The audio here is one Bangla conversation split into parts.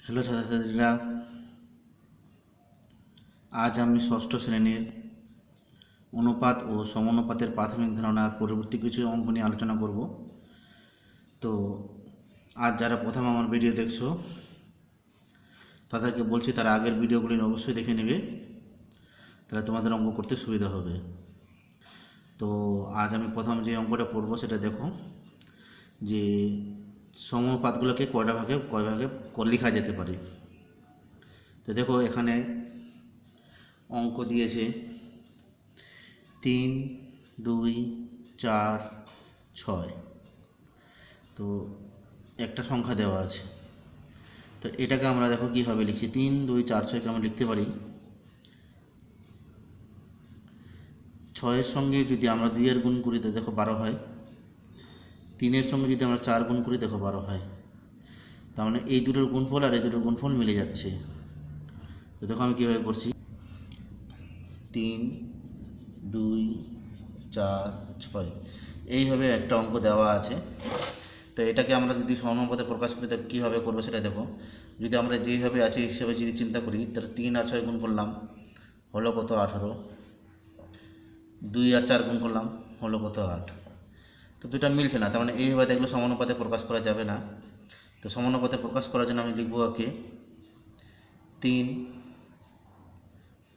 হ্যালো ছাত্রছাত্রীরা, আজ আমি ষষ্ঠ শ্রেণীর অনুপাত ও সমানুপাতের প্রাথমিক ধারণার পরবর্তী কিছু অঙ্ক নিয়ে আলোচনা করব। তো আজ যারা প্রথম আমার ভিডিও দেখছো তাদেরকে বলছি তারা আগের ভিডিওগুলি অবশ্যই দেখে নেবে, তাহলে তোমাদের অঙ্ক করতে সুবিধা হবে। তো আজ আমি প্রথম যে অঙ্কটা পড়ব সেটা দেখো যে সমানুপাতগুলোকে কয় ভাগে লেখা যেতে পারে। তো দেখো এখানে অঙ্ক দিয়েছে 3, 2, 4, 6। তো একটা সংখ্যা দেওয়া আছে, তো এটাকে আমরা দেখো কীভাবে লিখছি। 3, 2, 4, 6কে আমরা লিখতে পারি 6-এর সঙ্গে যদি আমরা 2-এর গুণ করি তো দেখো 12 হয়। 3-এর সঙ্গে যদি আমরা 4 গুণ করি দেখো 12 হয়। তার মানে এই দুটোর গুণফল আর এই দুটোর গুণফল মিলে যাচ্ছে। তো দেখো আমি কীভাবে করছি, 3, 2, 4, 6 এইভাবে একটা অঙ্ক দেওয়া আছে। তো এটাকে আমরা যদি সমানুপাতে প্রকাশ করি তাহলে কীভাবে করবো সেটা দেখো। যদি আমরা যেইভাবে আছে হিসেবে যদি চিন্তা করি তাহলে 3 আর 6 গুণ করলাম হলো কত 18, 2 আর 4 গুণ করলাম হলো কত 8। তো দুটা মিলছে না, তার মানে এইভাবে দেখলে সমানুপাতে প্রকাশ করা যাবে না। তো সমানুপাতে প্রকাশ করার জন্য আমি লিখবো ওকে 3,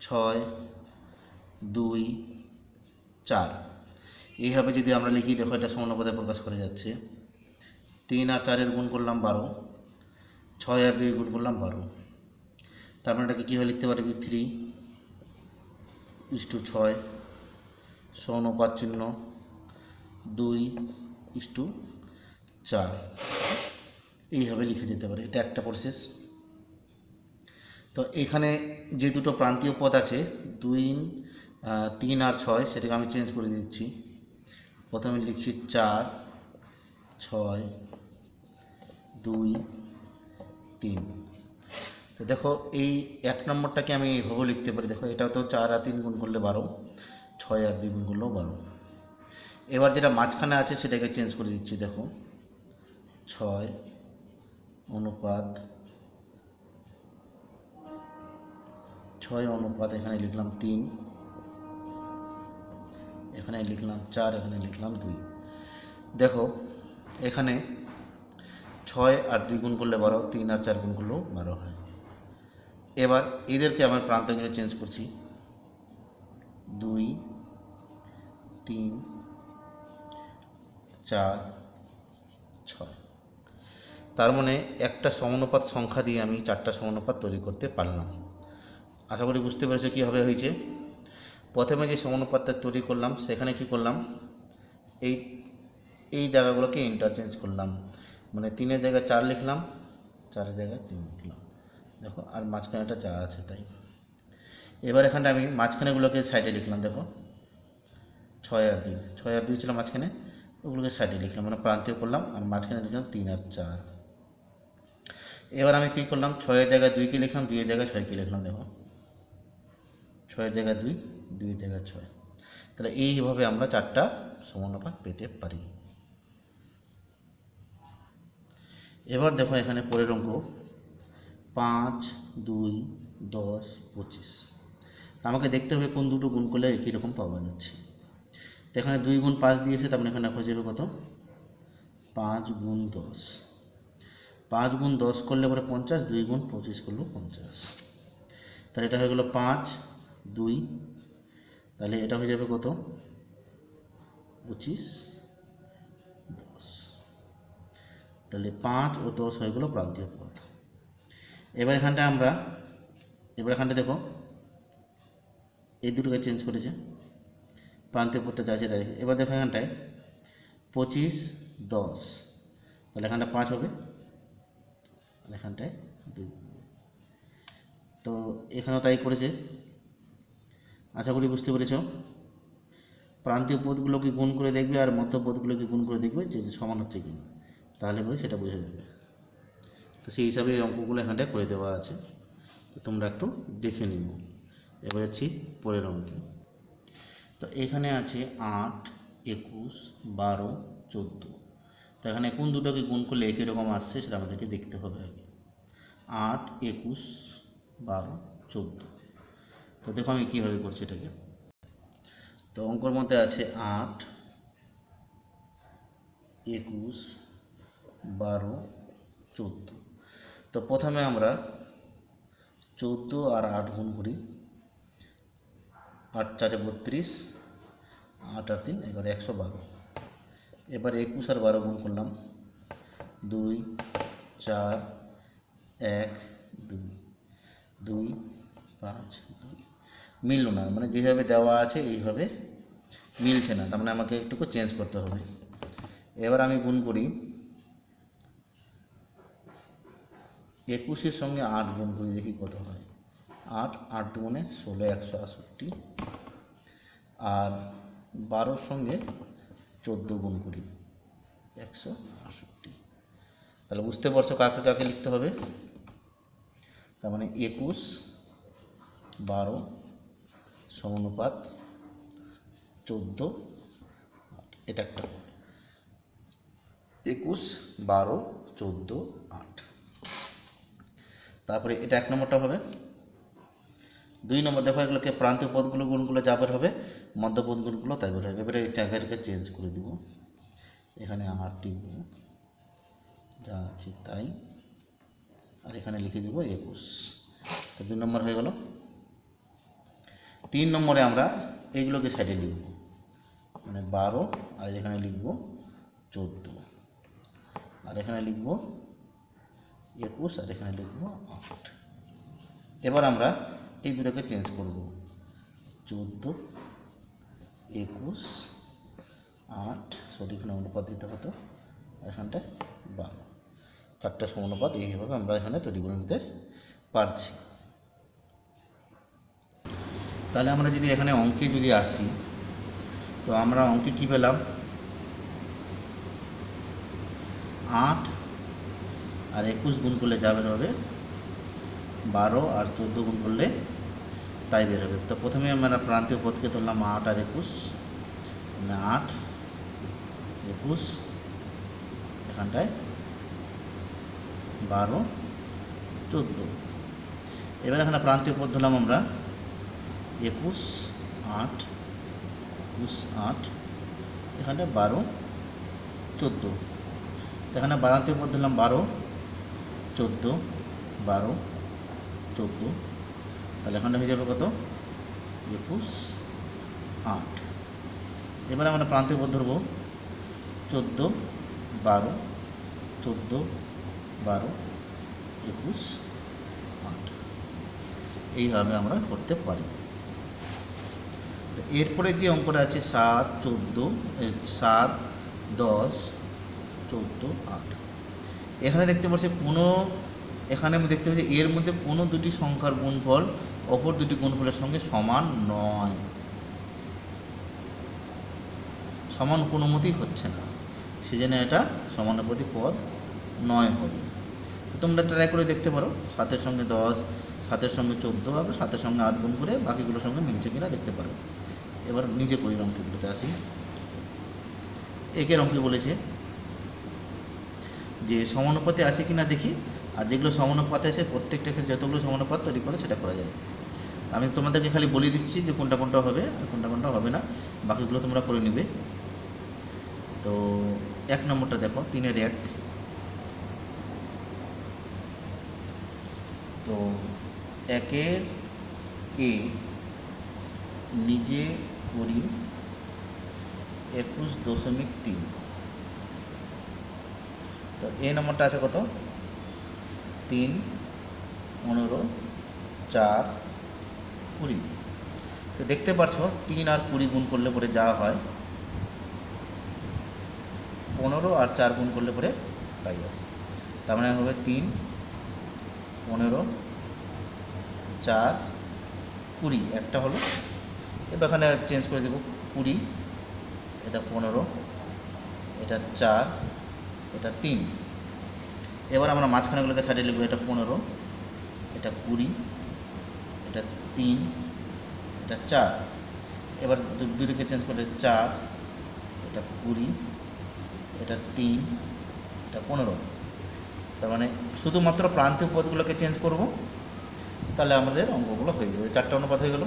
6, 2, 4 এইভাবে যদি আমরা লিখি দেখো এটা সমানুপাতে প্রকাশ করা যাচ্ছে। 3 আর 4-এর গুণ করলাম 12, 6 আর 2 গুণ করলাম 12। তার মানে এটাকে কীভাবে লিখতে পারবি 3:6 সমানুপাত চিহ্ন 2:4 এইভাবে লিখে যেতে পারে। এটা একটা প্রসেস। তো এখানে যে দুটো প্রান্তীয় পদ আছে 3 আর 6 সেটাকে আমি চেঞ্জ করে দিচ্ছি। প্রথমে লিখছি 4, 6, 2, 3। তো দেখো এই 1 নম্বরটাকে আমি এইভাবে লিখতে পারি। দেখো এটা তো 4 আর 3 গুণ করলে 12, 6 আর 2 গুণ করলেও 12। এবার যেটা মাঝখানে আছে সেটাকে চেঞ্জ করে দিচ্ছি। দেখো 6 অনুপাত এখানে লিখলাম 3, এখানে লিখলাম 4, এখানে লিখলাম 2। দেখো এখানে 6 আর 2 গুণ করলে 12, 3 আর 4 গুণ করলেও 12 হয়। এবার এদেরকে আমার প্রান্তগুলো চেঞ্জ করছি 2, 3, 4, 6। তার মানে একটা সমানুপাত সংখ্যা দিয়ে আমি 4টা সমানুপাত তৈরি করতে পারলাম। আশা করি বুঝতে পেরেছো কীভাবে হয়েছে। প্রথমে যে সমানুপাতটা তৈরি করলাম সেখানে কি করলাম, এই জায়গাগুলোকে ইন্টারচেঞ্জ করলাম। মানে 3-এর জায়গায় 4 লিখলাম, 4-এর জায়গায় 3 লিখলাম। দেখো আর মাঝখানেটা 4 আছে তাই। এবার এখানটা আমি মাঝখানেগুলোকে সাইডে লিখলাম। দেখো 6 আর 2 ছিল মাঝখানে, ওগুলোকে সাইডে লিখলাম, মানে প্রান্তীয় করলাম আর মাঝখানে লিখলাম 3 আর 4। এবার আমি কী করলাম, 6-এর জায়গায় 2কে লিখলাম, 2-এর জায়গায় 6কে লিখলাম। দেখো 6-এর জায়গায় 2, 2-এর জায়গায় 6। তাহলে এইভাবে আমরা 4টা সমানুপাত পেতে পারি। এবার দেখো এখানে পরের অঙ্ক 5, 2, 10, 25। আমাকে দেখতে হবে কোন দুটো গুণ করলে একই রকম পাওয়া যাচ্ছে। তো এখানে 2 গুণ 5 দিয়েছে, তার মানে এখানে হয়ে যাবে কত 5 গুণ 10। 5 গুণ 10 করলে পরে 50, 2 গুণ 25 করলেও 50। তাহলে এটা হয়ে গেল 5, 2, তাহলে এটা হয়ে যাবে কত 25, 10। তাহলে 5 ও 10 হয়ে গেল প্রান্তীয় পদ। এবার এখানটা দেখো এই দুটোকে চেঞ্জ করেছে, প্রান্তীয় পদটা যা আছে তাই। এবার দেখো এখানটায় 25, 10, তাহলে এখানটা 5 হবে আর এখানটায় 2। তো এখানেও তাই করেছে। আশা করি বুঝতে পেরেছ। প্রান্তীয় পদগুলোকে গুণ করে দেখবে আর মধ্য পদগুলোকে গুণ করে দেখবে যে সমান হচ্ছে কি না, তাহলে পরে সেটা বোঝা যাবে। তো সেই হিসাবে এই অঙ্কগুলো এখানটায় করে দেওয়া আছে, তো তোমরা একটু দেখে নিও। এবার যাচ্ছি পরের অঙ্কে। তো এখানে আছে 8, 21, 12, 14। তো এখানে কোন দুটোকে গুণ করলে একই রকম আসছে সেটা আমাদেরকে দেখতে হবে আগে। 8, 21, 12, 14। তো দেখো আমি কীভাবে করছি এটাকে। তো অঙ্কর মধ্যে আছে 8, 21, 12, 14। তো প্রথমে আমরা 14 আর 8 গুণ করি। 8 4 32, 8 আর 3 11, 112। এবার 21 আর 12 গুণ করলাম। 2 4 1 2 2 5 2। মিলল না, মানে যেভাবে দেওয়া আছে এইভাবে মিলছে না, তার মানে আমাকে একটু চেঞ্জ করতে হবে। এবার আমি গুণ করি 21-এর সঙ্গে 8 গুণ করি, দেখি কত হয়। 8 8 দুগুণে 16, 168। আর 12-র সঙ্গে 14 গুণ করি, 168। তাহলে বুঝতে পারছো কাকে কাকে লিখতে হবে। তার মানে 21 12 সমানুপাত 14, এটা একটা 21 12 14 8। তারপরে এটা 1 নম্বরটা হবে। 2 নম্বর দেখো, এগুলোকে প্রান্তীয় পদগুলো গুণ করলে যা বের হবে মধ্যপদ গুণগুলো তাই বের হবে। এবারে এই জায়গাটাকে চেঞ্জ করে দিব, এখানে 8 দিব, যা আছে তাই, আর এখানে লিখে দেব 21। তো 2 নম্বর হয়ে গেল। 3 নম্বরে আমরা এইগুলোকে সাইডে লিখব, মানে 12, আর এখানে লিখব 14, আর এখানে লিখব 21, আর এখানে লিখব 8। এবার আমরা এই দুটোকে চেঞ্জ করব, 14 21 8, সরি এখানে অনুপাত দিতে হতো, এখানটায় 12, 4টা সমানুপাত। এইভাবে আমরা এখানে তৈরি করে নিতে পারছি। তাহলে আমরা যদি এখানে অঙ্কে যদি আসি, তো আমরা অঙ্কে কী পেলাম, 8 আর 21 গুণ করলে যা বের হবে, 12 আর 14 গুণ করলে তাই বের হবে। তো প্রথমে আমরা প্রান্তীয় পদকে ধরলাম 8 আর 21, মানে 8 21, এখানটায় 12 14। এবার এখানে প্রান্তীয় পদ ধরলাম আমরা 21 8 21 8, এখানে 12 14। তো এখানে প্রান্তীয় পদ ধরলাম 12 14 12 14, তাহলে এখানে হয়ে যাবে কত, 21 8। এবারে আমরা প্রান্তীয় পদ ধরব 14 12 14 12 21 8, এইভাবে আমরা করতে পারি। তো এরপরে যে অঙ্কটা আছে 7 14 7 10 14 8, এখানে দেখতে পাচ্ছি এখানে আমি দেখতে পাচ্ছি এর মধ্যে কোনো দুটি সংখ্যার গুণফল অপর দুটি গুণফলের সঙ্গে সমান নয়, সমান কোনো মতেই হচ্ছে না, সেজন্য এটা সমানুপাতিক পদ নয় হবে। তোমরা ট্রাই করে দেখতে পারো, 7-এর সঙ্গে 10, 7-এর সঙ্গে 14, আবার 7-এর সঙ্গে 8 গুণ করে বাকিগুলোর সঙ্গে মিলছে কিনা দেখতে পারো। এবার নিজে করি অঙ্কগুলোতে আসি। একের অঙ্কে বলেছে যে সমানুপাতে আছে কিনা দেখি, আর যেগুলো সমানুপাতে আছে প্রত্যেকটা ক্ষেত্রে যতগুলো সমানুপাত তৈরি করে সেটা করা যায়। আমি তোমাদেরকে খালি বলে দিচ্ছি যে কোনটা কোনটা হবে আর কোনটা কোনটা হবে না, বাকিগুলো তোমরা করে নেবে। তো 1 নম্বরটা দেখো, 3-এর 1। তো 1-এর এ নিজে করি 21.3। তো এ নম্বরটা আছে কত, 3 15 4 20। তো দেখতে পাচ্ছ 3 আর 20 গুণ করলে পরে যা হয়, 15 আর 4 গুণ করলে পরে তাই আসে। তার মানে হবে 3 15 4 20, একটা হলো। এবার এখানে চেঞ্জ করে দেবো, 20, এটা 15, এটা 4, এটা 3। এবার আমরা মাঝখানেগুলোকে সাইডে লিখবো, এটা 15, এটা 20, এটা 3, এটা 4। এবার দুটোকে চেঞ্জ করে 4, এটা 20, এটা 3, এটা 15। তার মানে শুধুমাত্র প্রান্তীয় পদগুলোকে চেঞ্জ করব, তাহলে আমাদের অঙ্কগুলো হয়ে যাবে। 4টা অনুপাত হয়ে গেল,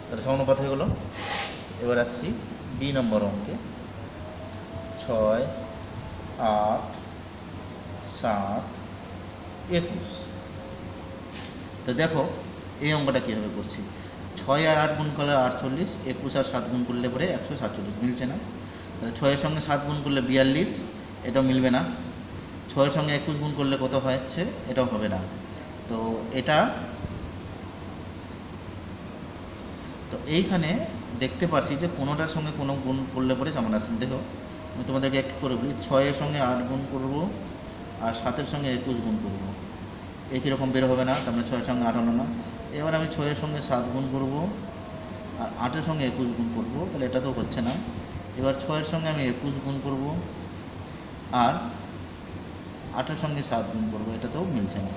তাহলে সমানুপাত হয়ে গেল। এবার আসছি বি নম্বর অঙ্কে। 6, 8, 7, 21। তো দেখো এই অঙ্কটা কীভাবে করছি। 6 আর 8 গুণ করলে 48, 21 আর 7 গুণ করলে পরে 147, মিলছে না। তাহলে 6 এর সঙ্গে 7 গুণ করলে 42, এটাও মিলবে না। 6 এর সঙ্গে 21 গুণ করলে কত হচ্ছে, এটাও হবে না। তো এটা তো এইখানে দেখতে পাচ্ছি যে কোনোটার সঙ্গে কোনো গুণ করলে পরে সমান আসছে। দেখো আমি তোমাদেরকে এক করে বলি, 6 এর সঙ্গে 8 গুণ করব আর 7 এর সঙ্গে 21 গুণ করব, একই রকম বের হবে না। তার মানে 6 এর সঙ্গে 8 হলো না। এবার আমি 6 এর সঙ্গে 7 গুণ করব আর 8 এর সঙ্গে 21 গুণ করব, তাহলে এটা তো হচ্ছে না। এবার 6 এর সঙ্গে আমি 21 গুণ করব আর 8 এর সঙ্গে 7 গুণ করব, এটাতেও মিলছে না।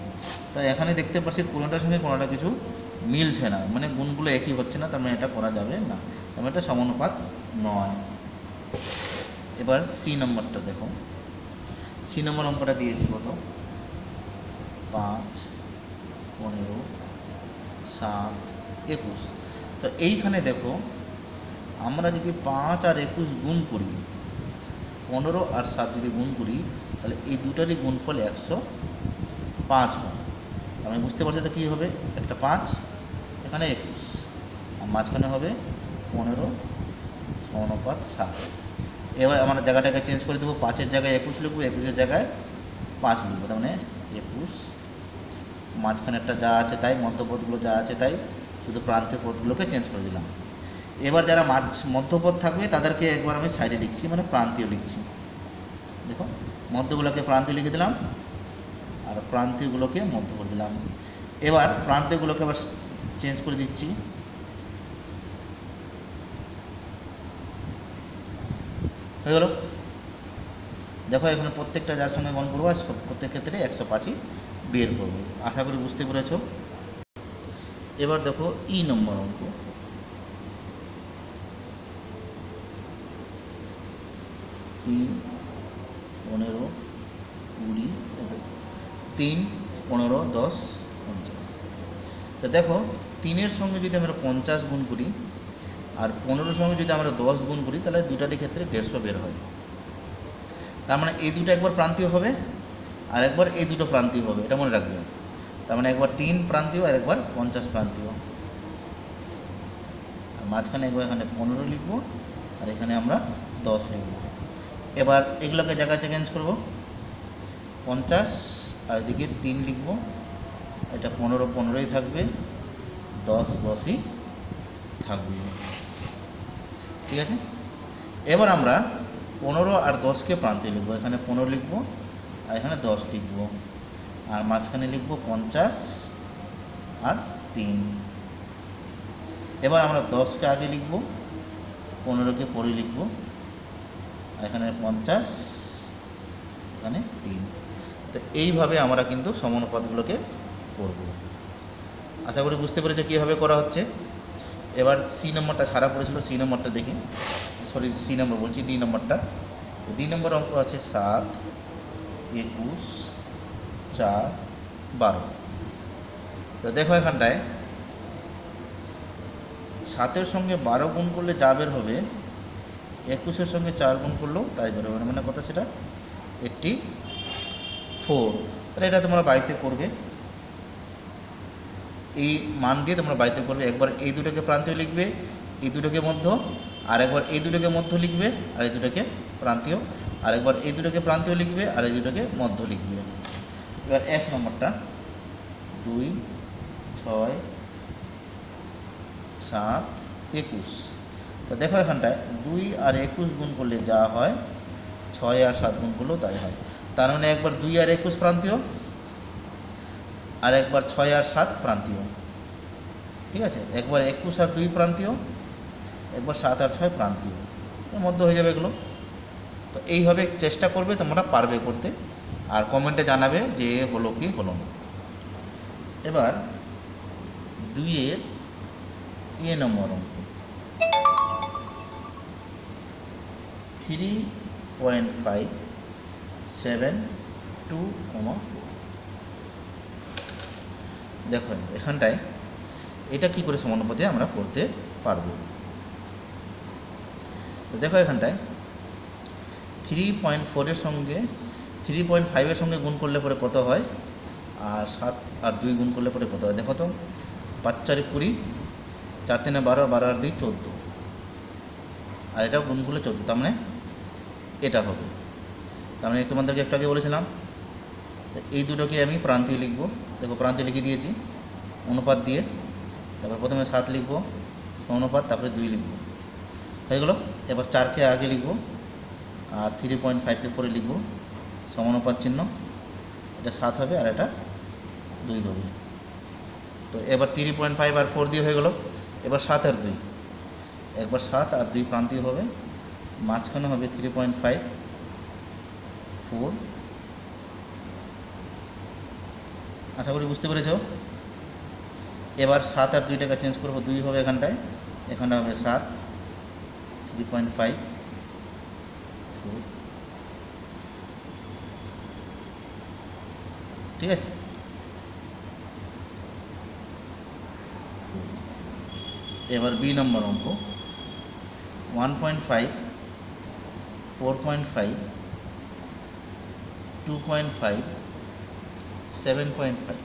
তাই এখানে দেখতে পাচ্ছি কোনোটার সঙ্গে কোনোটা কিছু মিলছে না, মানে গুণগুলো একই হচ্ছে না, তার মানে এটা করা যাবে না, তার মানে এটা সমানুপাত নয়। এবার সি নম্বরটা দেখো। সি নম্বর অঙ্কটা দিয়েছি কত, 5, 15, 7, 21। তো এইখানে দেখো আমরা যদি 5 আর 21 গুণ করি, 15 আর 7 যদি গুণ করি, তাহলে এই দুটারই গুণফল 105 হয়। আমি বুঝতে পারছি তো কী হবে, একটা 5 এখানে 21 আর মাঝখানে হবে 15 সমানুপাত 7। এবার আমরা জায়গাটাকে চেঞ্জ করে দেবো, 5-এর জায়গায় 21 লিখবো, 21-এর জায়গায় 5 লিখবো, তার মানে 21। মাঝখানেরটা যা আছে তাই, মধ্যপদগুলো যা আছে তাই, শুধু প্রান্তীয় পদগুলোকে চেঞ্জ করে দিলাম। এবার যারা মধ্যপদ থাকবে তাদেরকে একবার আমি সাইডে লিখছি, মানে প্রান্তীয় লিখছি। দেখো মধ্যগুলোকে প্রান্তীয় লিখে দিলাম আর প্রান্তীয়গুলোকে মধ্য করে দিলাম। এবার প্রান্তীয়গুলোকে আবার চেঞ্জ করে দিচ্ছি। হয়ে গেল। দেখো এখানে প্রত্যেকটা যার সঙ্গে গুণ করবো প্রত্যেক ক্ষেত্রে 105ই বের করবো। আশা করি বুঝতে পেরেছ। এবার দেখো ই নম্বর অঙ্ক। 3, 15, 20, 3, 15, 10, 50। তো দেখো 3-এর সঙ্গে যদি আমরা 50 গুণ করি আর 15-এর সঙ্গে যদি আমরা 10 গুণ করি, তাহলে দুটারই ক্ষেত্রে 150 বের হয়। তার মানে এই দুটো একবার প্রান্তীয় হবে আর একবার এই দুটো প্রান্তীয় হবে, এটা মনে রাখবে। তার মানে একবার 3 প্রান্তীয় আর একবার 50 প্রান্তীয়। আর মাঝখানে একবার এখানে 15 লিখবো আর এখানে আমরা 10 লিখবো। এবার এগুলোকে জায়গায় চেঞ্জ করব, 50 আর এদিকে 3 লিখবো, এটা 15 15ই থাকবে, 10 10ই থাকবে। ঠিক আছে। এবার আমরা 15 আর 10কে প্রান্তে লিখবো, এখানে 15 লিখবো আর এখানে 10 লিখবো আর মাঝখানে লিখবো 50 আর 3। এবার আমরা 10কে আগে লিখবো, 15কে পরে লিখবো আর এখানে 50 এখানে 3। তো এইভাবে আমরা কিন্তু সমানুপাতগুলোকে করব। আশা করি বুঝতে পেরেছো কীভাবে করা হচ্ছে। এবার সি নম্বরটা ছাড়া পড়েছিল, সি নম্বরটা দেখি, সরি সি নম্বর বলছি, ডি নম্বরটা। ডি নম্বর অঙ্ক আছে 7, 21, 4, 12। তো দেখো এখানটায় 7-এর সঙ্গে 12 গুণ করলে যা বের হবে, 21-এর সঙ্গে 4 গুণ করলেও তাই বের হবে, মানে কথা সেটা 84। তাহলে এটা তোমরা বাড়িতে করবে, এই মান দিয়ে তোমরা বাড়িতে করবে। একবার এই দুটোকে প্রান্তীয় লিখবে, এই দুটোকে মধ্য, আর একবার এই দুটোকে মধ্য লিখবে আর এই দুটোকে প্রান্তীয়, আর একবার এই দুটোকে প্রান্তীয় লিখবে আর এই দুটোকে মধ্য লিখবে। এবার 1 নম্বরটা 2, 6, 7, 21। তো দেখো এখানটায় 2 আর 21 গুণ করলে যা হয়, 6 আর 7 গুণ করলেও তাই হয়। তার মানে একবার 2 আর 21 প্রান্তীয় আর একবার 6 আর 7 প্রান্তীয়। ঠিক আছে, একবার 21 আর 2 প্রান্তীয়, একবার 7 আর 6 প্রান্তীয়, এর মধ্যে হয়ে যাবে এগুলো। তো এইভাবে চেষ্টা করবে, তোমরা পারবে করতে, আর কমেন্টে জানাবে যে হলো কি হলো না। এবার 2-এর এ নম্বর অঙ্ক। 3.5, 7, 2,4। দেখো এখানটায় এটা কি করে সমানুপাতে আমরা করতে পারবো। তো দেখো এখানটায় 3.4 এর সঙ্গে 3.5 এর সঙ্গে গুণ করলে পরে কত হয়, আর 7 আর 2 গুণ করলে পরে কত হয়। দেখো তো 5 4 20, 4 3 12, 12 আর 2 14, আর এটাও গুণ করলে 14, তার মানে এটা হবে। তার মানে তোমাদেরকে একটু আগে বলেছিলাম, এই দুটোকে আমি প্রান্তীয় লিখব। দেখো প্রান্তীয় লিখে দিয়েছি অনুপাত দিয়ে, তারপর প্রথমে 7 লিখব অনুপাত, তারপরে 2 লিখব, হয়ে গেল। এবার 4কে আগে লিখব আর 3.5কে পরে লিখব, সমানুপাত চিহ্ন, এটা 7 হবে আর এটা 2 হবে। তো এবার 3.5 আর 4 দিয়ে হয়ে গেল। এবার 7 আর 2, একবার 7 আর 2 প্রান্তীয় হবে, মাঝখানে হবে 3.5 4। আশা করি বুঝতে পেরেছ। এবার 7 আর 2টাকে চেঞ্জ করবো, 2 হবে এখানটায়, এখানে হবে 7, 3.5 4, ঠিক আছে। এবার বি নম্বর অঙ্ক 1.5 4.5 2.5 7.5।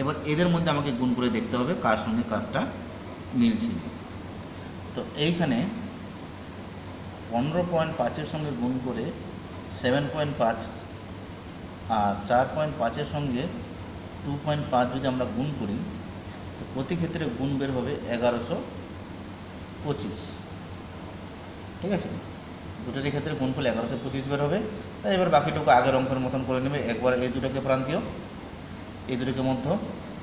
এবার এদের মধ্যে আমাকে গুণ করে দেখতে হবে কার সঙ্গে কারটা মিলছে। তো এইখানে 15.5-এর সঙ্গে গুণ করে 7.5 আর 4.5-এর সঙ্গে 2.5 যদি আমরা গুণ করি, তো প্রতি ক্ষেত্রে গুণ বের হবে 1125, ঠিক আছে। দুটোর ক্ষেত্রে গুণফল 1125 বের হবে। তাই এবার বাকিটুকু আগের অঙ্কের মতন করে নেবে। একবার এই দুটোকে প্রান্তীয়, এই দুটোকে মধ্য,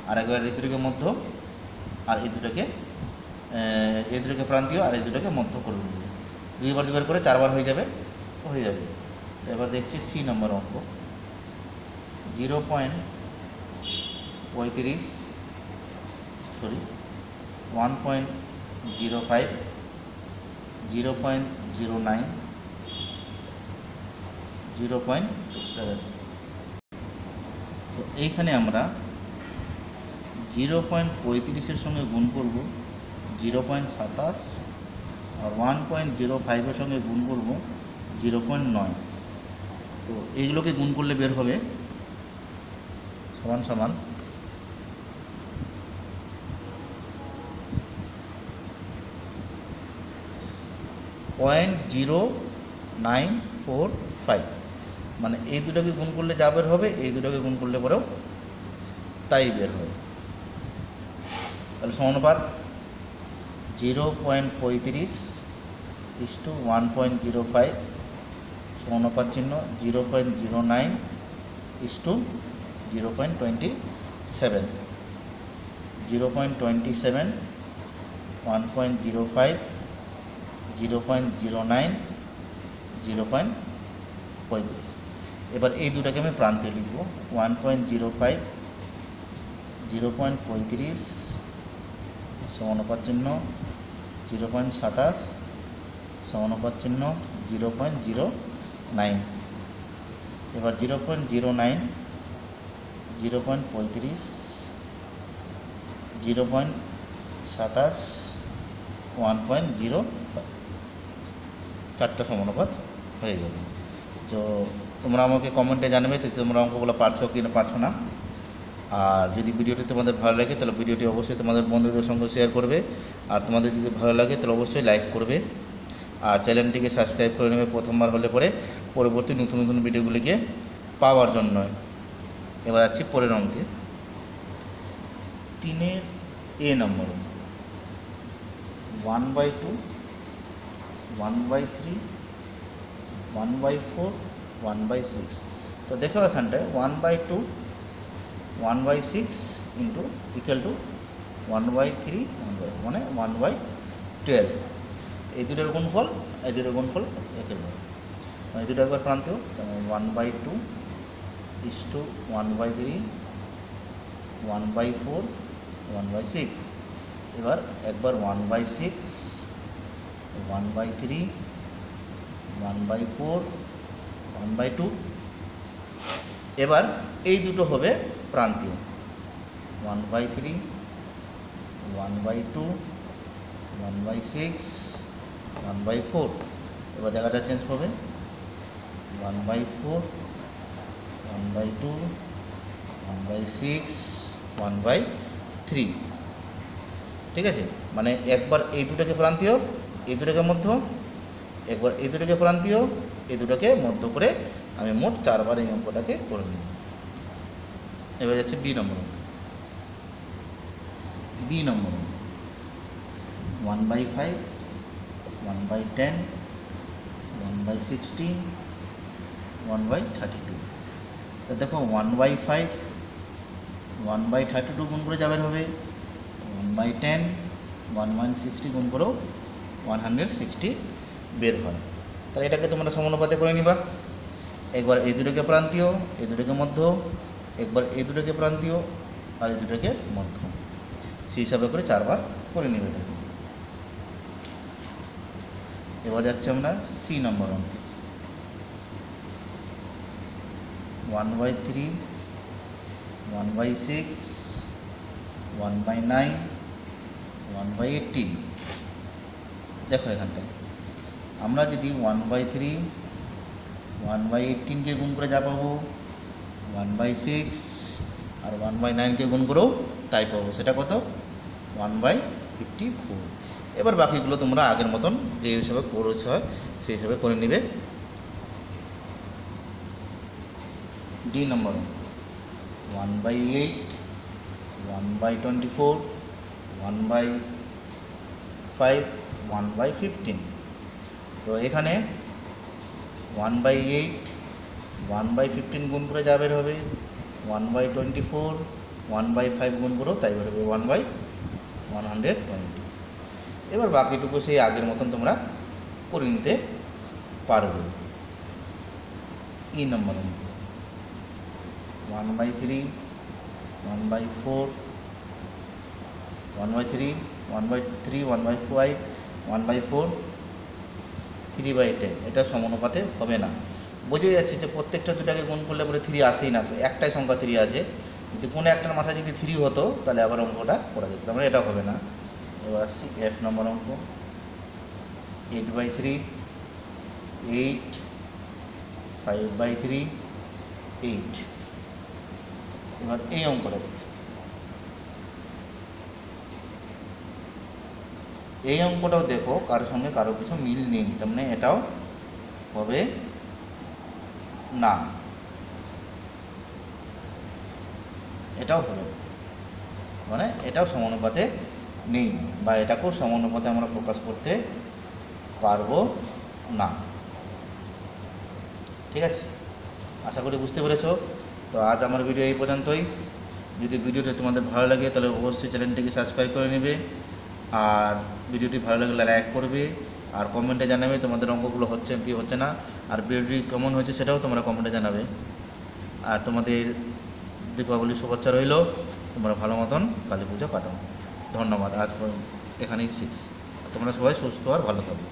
আর একবার এই দুটোকে মধ্য, আর এই দুটোকে প্রান্তীয়, আর এই দুটোকে মধ্য করে নেবে। 2 বার 2 বার করে 4 বার হয়ে যাবে। তো এবার দেখছি সি নম্বর অঙ্ক 1.09 0.27। তো এইখানে আমরা 0.35-এর সঙ্গে গুণ করব 0.27, আর 1.05-এর সঙ্গে গুণ করব 0.9। তো এইগুলোকে গুণ করলে বের হবে সমান সমান 0.0945। মানে এই দুটোকে গুণ করলে যা বের হবে, এই দুটোকে গুণ করলে পরেও তাই বের হবে। তাহলে সমানুপাত 0.35:1.05, সমানুপাত চিহ্ন 0.09:0.27, 0.27 1.05 0.09 0.35। এবার এই দুটাকে আমি প্রান্তে লিখব 1.05 0.35 সমানুপাত চিহ্ন 0.27 সমানুপাত চিহ্ন 0.09। এবার 0.09 0.35 0.27 1.05, চারটা সমানুপাত হয়ে যাবে। তো তোমরা আমাকে কমেন্টে জানাবে তো তোমরা অঙ্কগুলো পারছো কি না পারছো না। আর যদি ভিডিওটি তোমাদের ভালো লাগে তাহলে ভিডিওটি অবশ্যই তোমাদের বন্ধুদের সঙ্গে শেয়ার করবে। আর তোমাদের যদি ভালো লাগে তাহলে অবশ্যই লাইক করবে, আর চ্যানেলটিকে সাবস্ক্রাইব করে নেবে প্রথমবার হলে পরে পরবর্তী নতুন নতুন ভিডিওগুলিকে পাওয়ার জন্য। এবার আছি পরের অঙ্কে 3-এর এ নম্বর 1/2 1/3 1/4 1/6। তো দেখো এখানটায় 1/2 1/6 ইন্টু ইকুয়াল টু 1/3 মানে 1/12। এই দুটোর গুণফল একেবারে এই দুটো একবার প্রান্তীয় 1/2 ইস্টু 1/3 1/4 1/6। এবার একবার 1/6 1/3 1/4 1/2 এবার এই দুটো হবে প্রান্তীয়, 1/3, 1/2, 1/6, 1/4। এবার জায়গাটা চেঞ্জ হবে, 1/4, 1/2, 1/6, 1/3। ঠিক আছে, মানে একবার এই দুটোকে প্রান্তীয়, এই দুটোকে মধ্য, একবার এই দুটোকে প্রান্তীয়, এই দুটোকে মধ্য করে আমি মোট 4 বার এই অঙ্কটাকে করে নিই। এবার যাচ্ছে বি নম্বর অঙ্ক। বি নম্বর অঙ্ক 1/5, 1/10, 1/16, 1/32। তো দেখো 1/5 1/32 গুণ করে যাবে হবে 1/10, 1/60 গুণ করেও 160 বের হয়। তাহলে এটাকে তোমরা সমানুপাতে করে নিবা। একবার এই দুটোকে প্রান্তীয়, এই দুটোকে মধ্য, একবার এই দুটোকে প্রান্তীয় আর এই দুটোকে মধ্য, সেই হিসাবে করে 4 বার করে নেবে এটাকে। এবার যাচ্ছে আমরা সি নম্বর অঙ্কে 1/3, 1/6, 1/9, 1/18। দেখো এখানটায় আমরা যদি 1/3, 1/18কে গুণ করে যা পাবো, 1/6 আর 1/9কে গুণ করেও তাই পাবো, সেটা কত? 1/54। এবার বাকিগুলো তোমরা আগের মতন যে হিসাবে করেছ সেই হিসাবে করে নেবে। ডি নম্বর 1/8, 1/24, 1/5, 1/15। তো এখানে 1/8, 1/15 গুণ করে যা বের হবে, 1/24, 1/5 গুণ করেও তাই বের হবে 1/120। এবার বাকিটুকু সেই আগের মতন তোমরা করে নিতে পারবে। ই নম্বর 1/3, 1/4, 1/3, 1/3, 1/5, 1/4, 3/10। এটা সমানুপাতে হবে না। বোঝা যাচ্ছে যে প্রত্যেকটা দুটাকে গুণ করলে পরে 3 আসেই না, তো একটাই সংখ্যা 3 আছে। যদি কোনো একটার মাথায় যদি 3 হতো তাহলে আবার অঙ্কটা করা যেত, মানে এটা হবে না। এবার আসছি এফ নম্বর অঙ্ক 8/3, 8, 5/3, 8। এবার এই অঙ্কটা দেখছি, এই অঙ্কটাও দেখো কারোর সঙ্গে কারো কিছু মিল নেই, তার মানে এটাও হবে না, এটাও হবে, মানে এটাও সমানুপাতে নেই বা এটাকেও সমানুপাতে আমরা প্রকাশ করতে পারবো না। ঠিক আছে, আশা করি বুঝতে পেরেছো। তো আজ আমার ভিডিও এই পর্যন্তই। যদি ভিডিওটি তোমাদের ভালো লাগে তাহলে অবশ্যই চ্যানেলটিকে সাবস্ক্রাইব করে নেবে, আর ভিডিওটি ভালো লাগলে লাইক করবে, আর কমেন্টে জানাবে তোমাদের অঙ্কগুলো হচ্ছে কি হচ্ছে না, আর ভিডিওটি কেমন হয়েছে সেটাও তোমরা কমেন্টে জানাবে। আর তোমাদের দীপাবলি শুভেচ্ছা রইল, তোমরা ভালো মতন কালী পুজো কাটাও। ধন্যবাদ, আজ এখানেই শেষ। তোমরা সবাই সুস্থ আর ভালো থাকো।